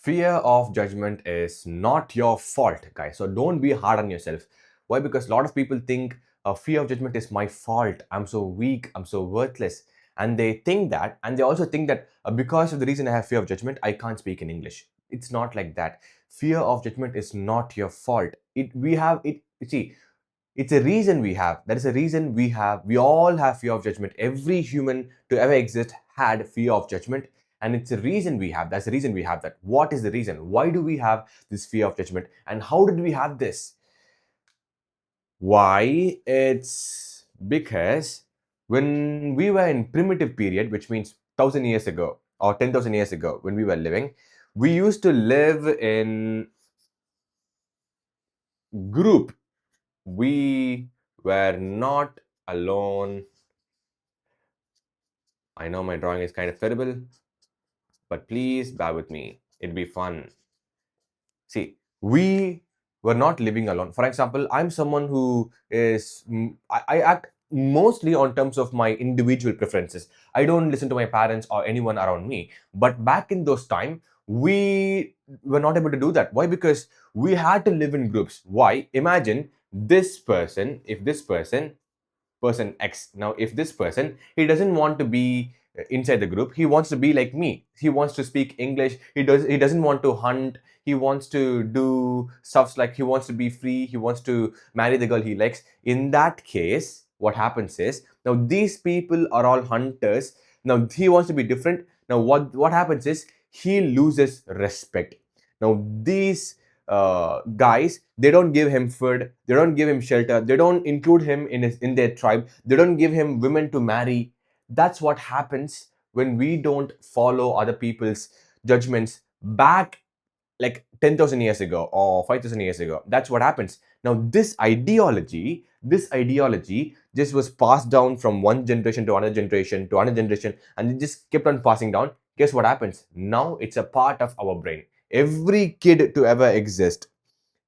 Fear of judgment is not your fault, guys. So don't be hard on yourself. Why? Because a lot of people think fear of judgment is my fault. I'm so weak. I'm so worthless. And they think that, and they also think that because of the reason I have fear of judgment, I can't speak in English. It's not like that. Fear of judgment is not your fault. It we have it. See, it's a reason we have. That is a reason we have. We all have fear of judgment. Every human to ever exist had fear of judgment. And it's a reason we have. That's the reason we have that. What is the reason? Why do we have this fear of judgment? And how did we have this? Why? It's because when we were in primitive period, which means 1,000 years ago or 10,000 years ago, when we were living, we used to live in group. We were not alone. I know my drawing is kind of terrible, but please bear with me. It'll be fun. See, we were not living alone. For example, I'm someone who is, I act mostly on terms of my individual preferences. I don't listen to my parents or anyone around me. But back in those time, we were not able to do that. Why? Because we had to live in groups. Why? Imagine this person, if this person X. Now, if this person, he doesn't want to be inside the group, he wants to be like me. He wants to speak English. He doesn't want to hunt. He wants to do stuffs like he wants to be free. He wants to marry the girl he likes. In that case, what happens is now these people are all hunters. Now he wants to be different. Now what happens is he loses respect. Now these guys, they don't give him food, they don't give him shelter, they don't include him in their tribe, they don't give him women to marry. That's what happens when we don't follow other people's judgments back like 10,000 years ago or 5,000 years ago. That's what happens. Now this ideology just was passed down from one generation to another generation to another generation, and it just kept on passing down. Guess what happens now? It's a part of our brain. Every kid to ever exist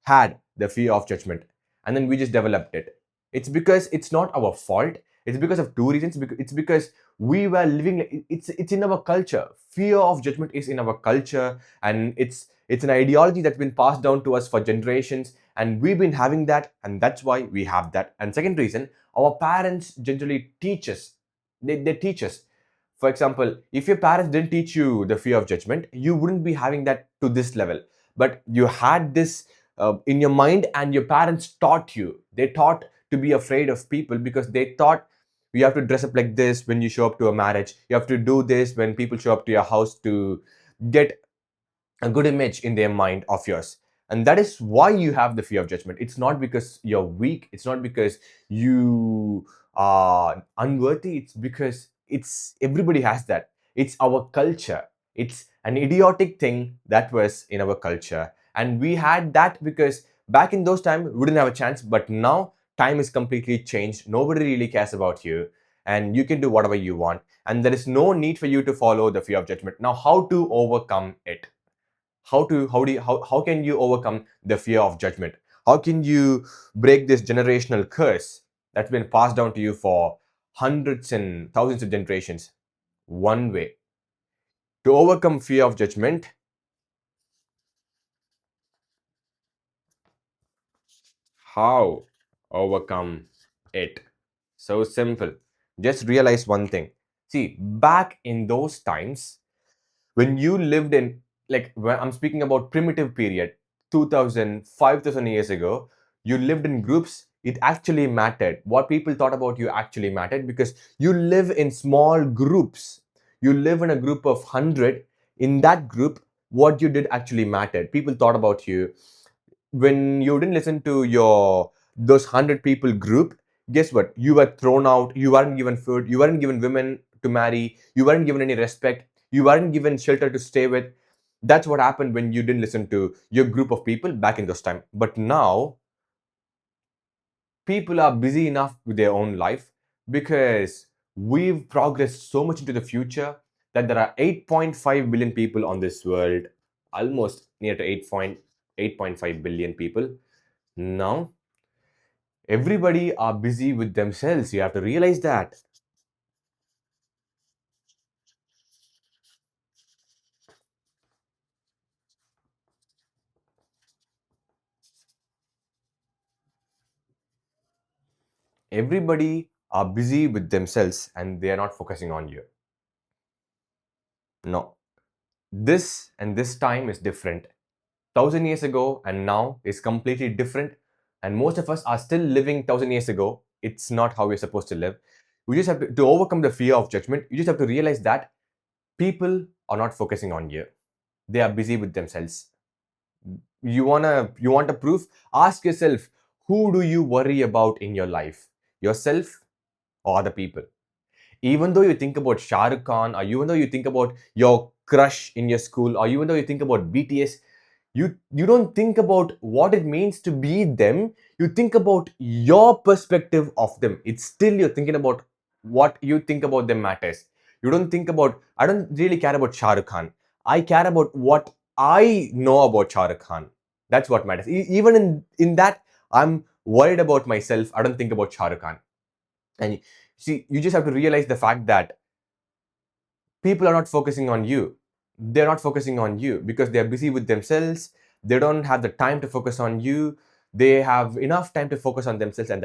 had the fear of judgment, and then we just developed it. It's because it's not our fault. It's because of two reasons. It's because we were living it's in our culture. Fear of judgment is in our culture, and it's an ideology that's been passed down to us for generations, and we've been having that, and that's why we have that. And second reason, our parents generally teach us. They teach us. For example, if your parents didn't teach you the fear of judgment, you wouldn't be having that to this level. But you had this in your mind, and your parents taught you. They taught to be afraid of people because they thought you have to dress up like this when you show up to a marriage. You have to do this when people show up to your house to get a good image in their mind of yours. And that is why you have the fear of judgment. It's not because you're weak. It's not because you are unworthy. It's because it's everybody has that. It's our culture. It's an idiotic thing that was in our culture. And we had that because back in those times, we didn't have a chance. But now time is completely changed. Nobody really cares about you. And you can do whatever you want. And there is no need for you to follow the fear of judgment. Now, how to overcome it? How can you overcome the fear of judgment? How can you break this generational curse that's been passed down to you for hundreds and thousands of generations? One way to overcome fear of judgment. How overcome it? So simple. Just realize one thing. See, back in those times, when you lived in, like, when I'm speaking about primitive period, 2000, 5,000 years ago, you lived in groups. It actually mattered. What people thought about you actually mattered because you live in small groups. You live in a group of 100. In that group, what you did actually mattered. People thought about you. When you didn't listen to your those 100 people group, guess what? You were thrown out. You weren't given food. You weren't given women to marry. You weren't given any respect. You weren't given shelter to stay with. That's what happened when you didn't listen to your group of people back in those time. But now people are busy enough with their own life because we've progressed so much into the future that there are 8.5 billion people on this world, almost near to 8.5 billion people. Now everybody are busy with themselves. You have to realize that. Everybody are busy with themselves and they are not focusing on you. No, this time is different. 1,000 years ago and now is completely different, and most of us are still living 1,000 years ago. It's not how we're supposed to live. We just have to overcome the fear of judgment. You just have to realize that people are not focusing on you. They are busy with themselves. You want a proof? Ask yourself, who do you worry about in your life? Yourself or other people? Even though you think about Shah Rukh Khan, or even though you think about your crush in your school, or even though you think about BTS, you don't think about what it means to be them. You think about your perspective of them. It's still you're thinking about what you think about them matters. You don't think about, I don't really care about Shah Rukh Khan. I care about what I know about Shah Rukh Khan. That's what matters. Even in that, I'm worried about myself. I don't think about Shah Rukh Khan. And see, you just have to realize the fact that people are not focusing on you. They're not focusing on you because they're busy with themselves. They don't have the time to focus on you. They have enough time to focus on themselves, and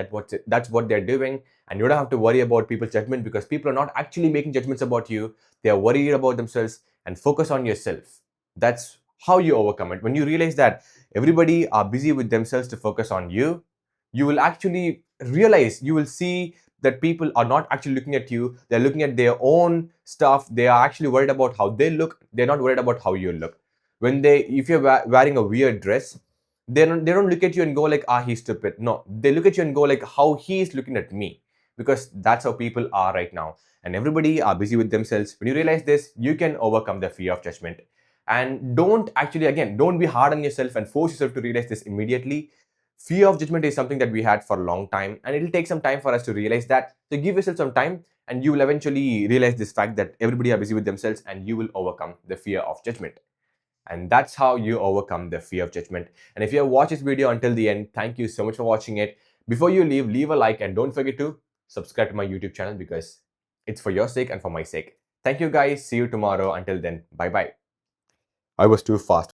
that's what they're doing. And you don't have to worry about people's judgment because people are not actually making judgments about you. They are worried about themselves, and focus on yourself. That's how you overcome it. When you realize that everybody are busy with themselves to focus on you, you will actually realize, you will see that people are not actually looking at you. They're looking at their own stuff. They are actually worried about how they look. They're not worried about how you look. If you're wearing a weird dress, they don't look at you and go like, ah, he's stupid. No, they look at you and go like, how he is looking at me. Because that's how people are right now. And everybody are busy with themselves. When you realize this, you can overcome the fear of judgment. And don't be hard on yourself and force yourself to realize this immediately. Fear of judgment is something that we had for a long time, and it'll take some time for us to realize that. So give yourself some time, and you will eventually realize this fact that everybody are busy with themselves, and you will overcome the fear of judgment. And that's how you overcome the fear of judgment. And if you have watched this video until the end, thank you so much for watching it. Before you leave a like, and don't forget to subscribe to my YouTube channel because it's for your sake and for my sake. Thank you guys. See you tomorrow. Until then, bye bye. I was too fast.